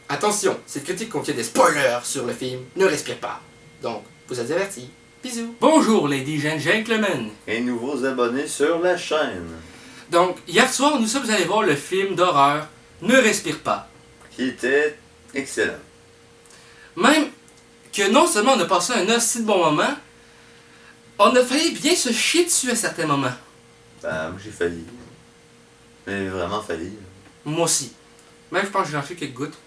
Attention, cette critique contient des spoilers sur le film, ne respire pas. Donc, vous êtes avertis. Bisous. Bonjour, ladies and gentlemen. Et nouveaux abonnés sur la chaîne. Donc, hier soir, nous sommes allés voir le film d'horreur Ne respire pas. Qui était excellent. Même que non seulement on a passé un aussi de bon moment, on a failli bien se chier dessus à certains moments. Ben, moi j'ai failli. Mais vraiment failli. Moi aussi. Même je pense que j'ai lancé quelques gouttes.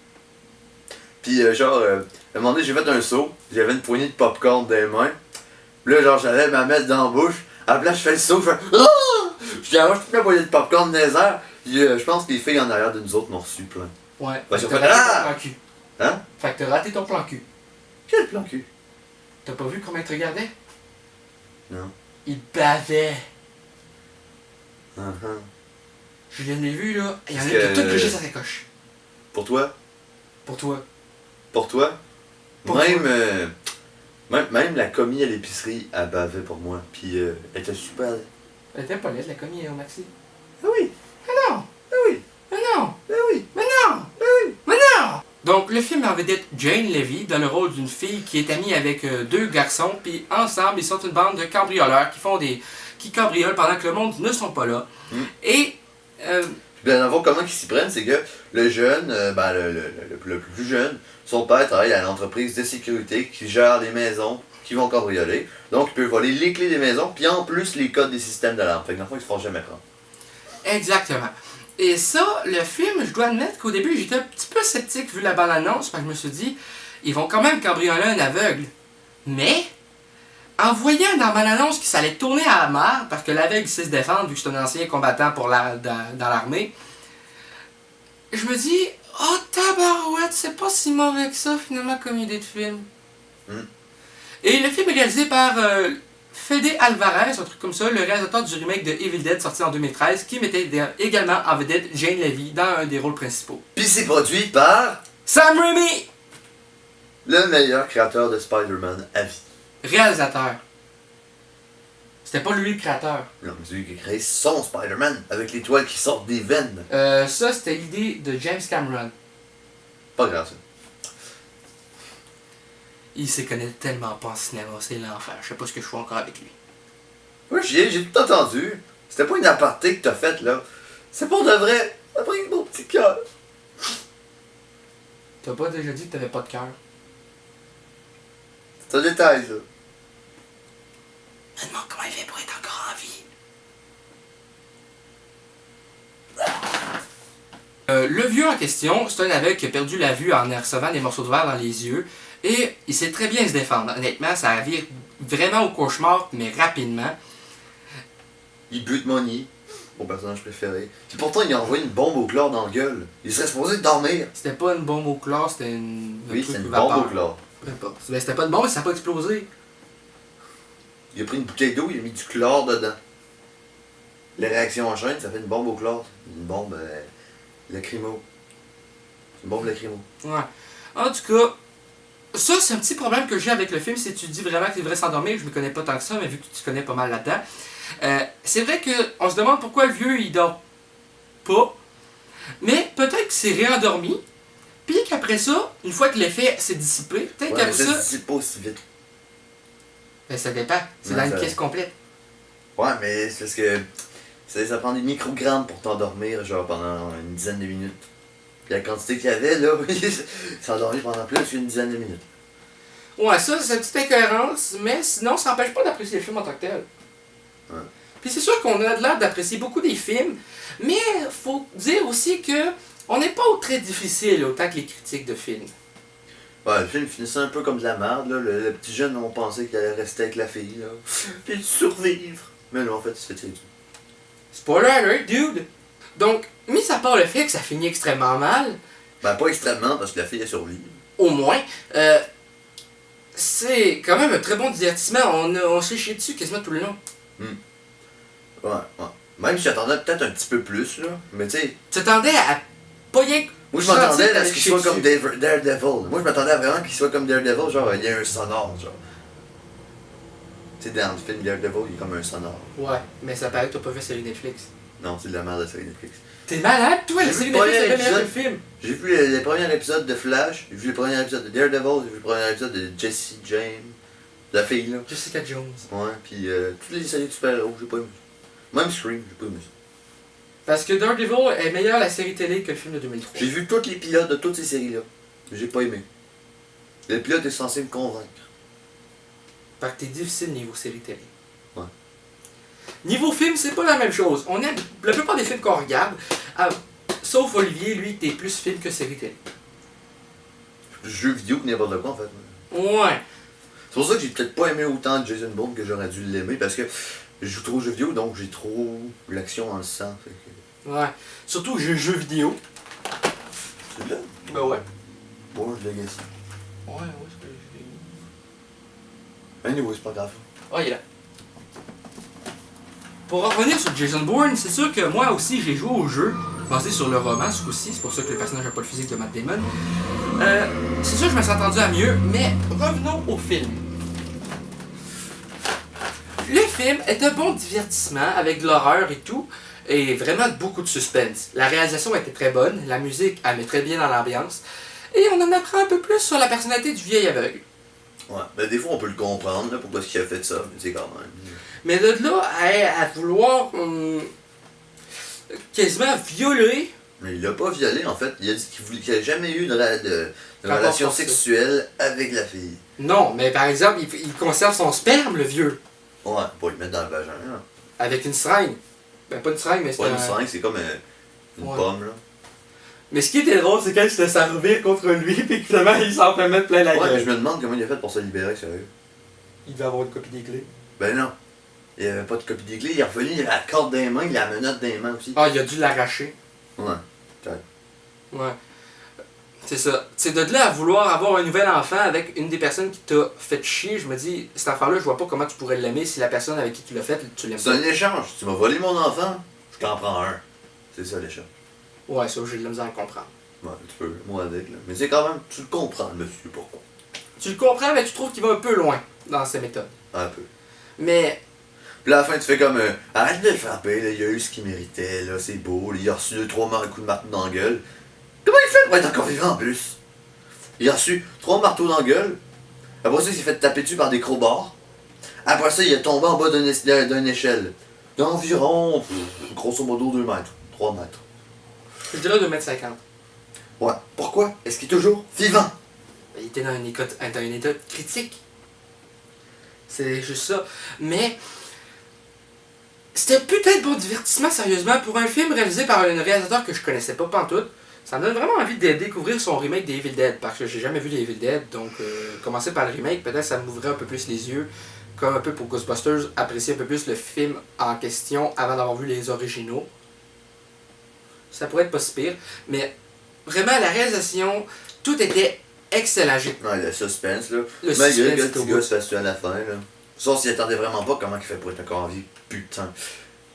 Puis à un moment donné, j'ai fait un saut. J'avais une poignée de popcorn dans les mains. Puis là, genre, j'allais me mettre dans la bouche. Après, là, je fais le saut, je fais ah! Je dis, moi, je peux la poignée de popcorn dans les airs. Puis je pense que les filles en arrière de nous autres m'ont reçu plein. Ouais. Ben, Fait j'ai que fait t'as raté ah! ton plan cul. Hein? Fait que t'as raté ton plan cul. Quel plan cul? T'as pas vu comment il te regardait? Non. Il bavait. Uh-huh. Je l'ai vu là. Il y en a Parce qui a que- tout cloché sur sa coche. Pour toi? Pour toi. Pour toi? Pour même, toi. même la commis à l'épicerie, elle bavait pour moi. Puis elle était super. Elle était pas laide, la commis au maxi. Ah oui! Mais non! Ah oui! Mais non! Ah oui! Mais non! Ah oui! Mais non! Donc, le film en vedette Jane Levy dans le rôle d'une fille qui est amie avec deux garçons, puis ensemble, ils sont une bande de cambrioleurs qui cambriolent pendant que le monde ne sont pas là. Et, Bien, avant, comment ils s'y prennent, c'est que le jeune, le plus jeune, son père travaille à l'entreprise de sécurité qui gère les maisons qui vont cambrioler. Donc, il peut voler les clés des maisons, puis en plus, les codes des systèmes d'alarme. Fait que dans le fond, ils se font jamais prendre. exactement. Et ça, le film, je dois admettre qu'au début, j'étais un petit peu sceptique vu la bande-annonce, parce que je me suis dit, ils vont quand même cambrioler un aveugle. Mais, en voyant dans la bande-annonce que ça allait tourner à la mare, parce que l'aveugle sait se défendre, vu que c'est un ancien combattant pour dans l'armée, je me dis, oh tabarouette, c'est pas si mauvais que ça finalement comme idée de film. Et le film est réalisé par Fede Alvarez, un truc comme ça, le réalisateur du remake de Evil Dead sorti en 2013, qui mettait également en vedette Jane Levy dans un des rôles principaux. Puis c'est produit par Sam Raimi, le meilleur créateur de Spider-Man à vie. réalisateur. C'était pas lui le créateur. Non, mais c'est lui qui a créé son Spider-Man avec les toiles qui sortent des veines. Ça, c'était l'idée de James Cameron. Pas grave ça. Il se connaît tellement pas en cinéma, c'est l'enfer. Je sais pas ce que je fais encore avec lui. Moi, j'ai tout entendu. C'était pas une aparté que t'as faite là. C'est pour de vrai. Ça pris mon petit cœur. T'as pas déjà dit que t'avais pas de cœur? C'est un détail ça. Me demande comment il fait pour être encore en vie. Le vieux en question, c'est un aveugle qui a perdu la vue en recevant des morceaux de verre dans les yeux. Et il sait très bien se défendre. Honnêtement, ça vire vraiment au cauchemar, mais rapidement. Il bute Money, mon personnage préféré. Puis pourtant, il a envoyé une bombe au chlore dans la gueule. Il serait supposé dormir. C'était pas une bombe au chlore, c'était une. Oui, c'est une bombe au chlore. Peu importe. Ben, c'était pas une bombe, mais ça n'a pas explosé. Il a pris une bouteille d'eau, il a mis du chlore dedans. Les réactions en chaîne, ça fait une bombe au chlore. Une bombe lacrymo. Une bombe lacrymo. Ouais. En tout cas, ça, c'est un petit problème que j'ai avec le film. Si tu dis vraiment qu'il devrait s'endormir, je ne me connais pas tant que ça, mais vu que tu te connais pas mal là-dedans. C'est vrai qu'on se demande pourquoi le vieux, il dort pas. Mais peut-être que c'est réendormi. Puis qu'après ça, une fois que l'effet s'est dissipé, peut-être Ouais, mais qu'après ça ça. se dit pas aussi vite. Ben, ça dépend. C'est Non, dans une ça- pièce complète. Ouais, mais c'est parce que ça prend des microgrammes pour t'endormir, genre pendant une dizaine de minutes. Puis la quantité qu'il y avait, là, il s'est endormi pendant plus qu'une dizaine de minutes. Ouais, ça, c'est une petite incohérence, mais sinon, ça n'empêche pas d'apprécier le film en tant que tel. Ouais. Puis c'est sûr qu'on a l'air d'apprécier beaucoup des films, mais faut dire aussi que on n'est pas très difficile autant que les critiques de films. Ouais, le film finissait un peu comme de la merde, là. Le petit jeune, on pensait qu'il allait rester avec la fille, là. Puis survivre. Mais non, en fait, il se fait tirer dessus. Spoiler alert, dude! Donc, mis à part le fait que ça finit extrêmement mal, Ben, pas extrêmement, parce que la fille a survécu. au moins, c'est quand même un très bon divertissement. On s'est chié dessus quasiment tout le long. Ouais, ouais. Même si j'attendais peut-être un petit peu plus, là. Mais tu sais, Tu t'attendais à pas rien. moi je m'attendais à sentir ce qu'il chier soit comme dessus. Daredevil. Moi je m'attendais à vraiment qu'il soit comme Daredevil, genre il y a un sonore, genre. Tu sais, dans le film Daredevil, il est comme un sonore. Ouais, mais ça paraît que t'as pas vu celui Netflix. Non, c'est de la merde de série Netflix. T'es malade, toi, la J'ai série vu le Netflix, premier c'est meilleur que le épisode. film. J'ai vu les premiers épisodes de Flash, j'ai vu le premier épisode de Daredevil, j'ai vu le premier épisode de Jesse James, la fille là. Jessica Jones. Ouais, puis toutes les séries de super-héros, j'ai pas aimé ça. Même Scream, j'ai pas aimé ça. Parce que Daredevil est meilleure la série télé que le film de 2003. J'ai vu tous les pilotes de toutes ces séries-là. J'ai pas aimé. Le pilote est censé me convaincre. Fait que t'es difficile niveau série télé. Ouais. Niveau film, c'est pas la même chose. On aime la plupart des films qu'on regarde, sauf Olivier, lui, t'es plus film que série télé. Jeux vidéo que n'importe quoi en fait. Ouais. C'est pour ça que j'ai peut-être pas aimé autant Jason Bourne que j'aurais dû l'aimer parce que je joue trop aux jeux vidéo donc j'ai trop l'action dans le sang. Fait que... Ouais. Surtout jeux vidéo. C'est là? Ben ouais. Bon, je l'ai gagné. Ouais, c'est que Anyway, c'est pas grave. Oh, il est là. Pour revenir sur Jason Bourne, c'est sûr que moi aussi j'ai joué au jeu, basé sur le roman ce coup-ci, c'est pour ça que le personnage n'a pas le physique de Matt Damon. C'est sûr que je me suis attendu à mieux, mais revenons au film. Le film est un bon divertissement avec de l'horreur et tout, et vraiment beaucoup de suspense. La réalisation était très bonne, la musique elle met très bien dans l'ambiance, et on en apprend un peu plus sur la personnalité du vieil aveugle. Ouais, ben des fois on peut le comprendre là, pourquoi il a fait ça, mais c'est quand même. Mais de là à vouloir quasiment violer. Mais il l'a pas violé en fait, il a dit qu'il n'avait jamais eu de relation forcé. sexuelle avec la fille. Non, mais par exemple, il conserve son sperme, le vieux, Ouais, pour le mettre dans le vagin. Là. avec une seringue. Ben, pas une seringue, mais c'est Pas une un... seringue, c'est comme une Ouais. pomme là. Mais ce qui était drôle, c'est quand il se servir contre lui, puis que finalement, il s'en fait mettre plein la Ouais, gueule. mais je me demande comment il a fait pour se libérer, sérieux. Il devait avoir une copie des clés. Ben non. Il n'y avait pas de copie des clés, il est revenu, il avait la corde dans les mains, il a la menotte dans les mains aussi. Ah, il a dû l'arracher. Ouais. Ouais. C'est ça. C'est de là à vouloir avoir un nouvel enfant avec une des personnes qui t'a fait chier. Je me dis, cette affaire-là, je vois pas comment tu pourrais l'aimer si la personne avec qui tu l'as fait, tu l'aimes C'est pas. un échange. Tu m'as volé mon enfant, je t'en prends un. C'est ça l'échange. Ouais, ça, j'ai de la misère à le comprendre. Ouais, tu peux, moi avec là. Mais c'est quand même, tu le comprends, monsieur, pourquoi. Tu le comprends, mais tu trouves qu'il va un peu loin dans ses méthodes. Un peu. Mais, Puis à la fin, tu fais comme, arrête de le frapper, là, il a eu ce qu'il méritait, là, c'est beau, là, il a reçu 2-3 coups de marteau dans la gueule. Comment il fait pour être encore vivant en plus? Il a reçu 3 marteaux dans la gueule, après ça, il s'est fait taper dessus par des crowbars. Après ça, il est tombé en bas d'une échelle d'environ, grosso modo, 2 mètres, 3 mètres. je dirais 2,50 m. Ouais. Pourquoi? Est-ce qu'il est toujours vivant? Il était dans un état critique. C'est juste ça. Mais c'était un putain de bon divertissement, sérieusement, pour un film réalisé par un réalisateur que je connaissais pas pantoute. Ça me donne vraiment envie de découvrir son remake des Evil Dead, parce que j'ai jamais vu les Evil Dead, donc commencer par le remake, peut-être ça m'ouvrait un peu plus les yeux, comme un peu pour Ghostbusters, apprécier un peu plus le film en question avant d'avoir vu les originaux. Ça pourrait être pas si pire, mais vraiment la réalisation, tout était excellent. Ouais, le suspense, là. Le Malgré suspense que le est au petit gars bout. se fasse tuer à la fin, là. Sauf s'il attendait vraiment pas comment il fait pour être encore en vie. Putain.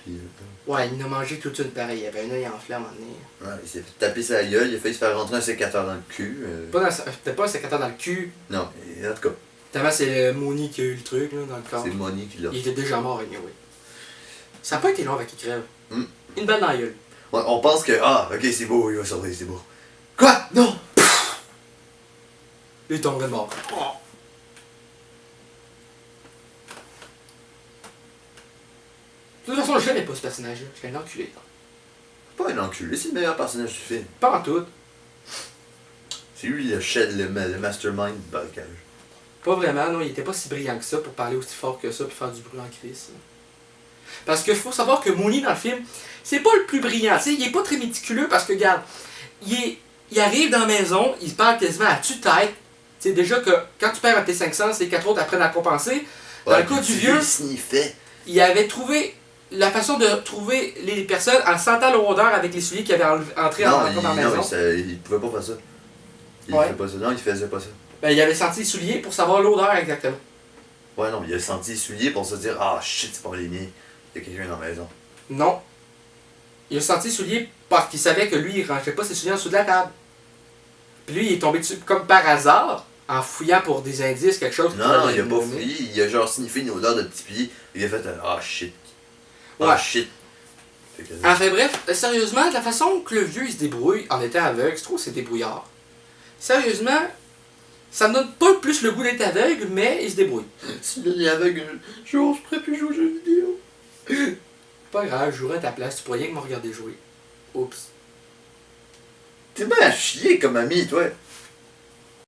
Puis, Ouais, il en a mangé toute une pareille. Il avait un œil enflé à un moment donné. ouais, il s'est fait taper sa gueule, il a failli se faire rentrer un sécateur dans le cul. C'était pas un sécateur dans le cul. Non, et en tout cas, Tellement c'est Mooney qui a eu le truc là, dans le corps. c'est Money qui l'a. Il était déjà mort, anyway. Ça a pas été long avec qu'il crève. Mm. Une balle dans la gueule. Ouais, on pense que, ah, ok, c'est beau, il va sortir, c'est beau. Quoi? Non! Il tomberait mort. De toute façon, je l'aimais pas ce personnage-là. Je l'ai enculé. Pas un enculé, c'est le meilleur personnage du film. Pas en tout. C'est lui le mastermind du braquage. Pas vraiment, non. Il était pas si brillant que ça pour parler aussi fort que ça puis faire du bruit en crise. Parce qu'il faut savoir que Mooney dans le film, c'est pas le plus brillant. T'sais, il est pas très méticuleux parce que, regarde, il arrive dans la maison, il parle quasiment à tue-tête. Tu sais, déjà que quand tu perds un T500, les 4 autres apprennent à compenser. Dans Ouais, le cas du puis vieux, il sniffait. il avait trouvé la façon de trouver les personnes en sentant l'odeur avec les souliers qui avaient entré Non, dans la maison. il pouvait pas faire ça. Il Ouais. fait pas ça. Non, il faisait pas ça. Ben, il avait senti les souliers pour savoir l'odeur exactement. Ouais, non, il a senti les souliers pour se dire, ah shit, c'est pas les miens. Il y a quelqu'un dans la maison. Non. Il a senti les souliers parce qu'il savait que lui, il rangeait pas ses souliers en dessous de la table. Puis lui, il est tombé dessus comme par hasard, en fouillant pour des indices, quelque chose. Non, il a pas fouillé, il a genre sniffé une odeur de petit pied. Il a fait, ah shit. Ah Ouais. shit. Fait que- Enfin bref, sérieusement, de la façon que le vieux il se débrouille en étant aveugle, je trouve que c'est débrouillard. Sérieusement, ça me donne pas plus le goût d'être aveugle, mais il se débrouille. Si il est aveugle, j'oserais plus jouer aux jeux vidéo. Pas grave, je jouerai à ta place, tu pourrais rien que me regarder jouer. Oups. T'es bien à chier comme ami, toi.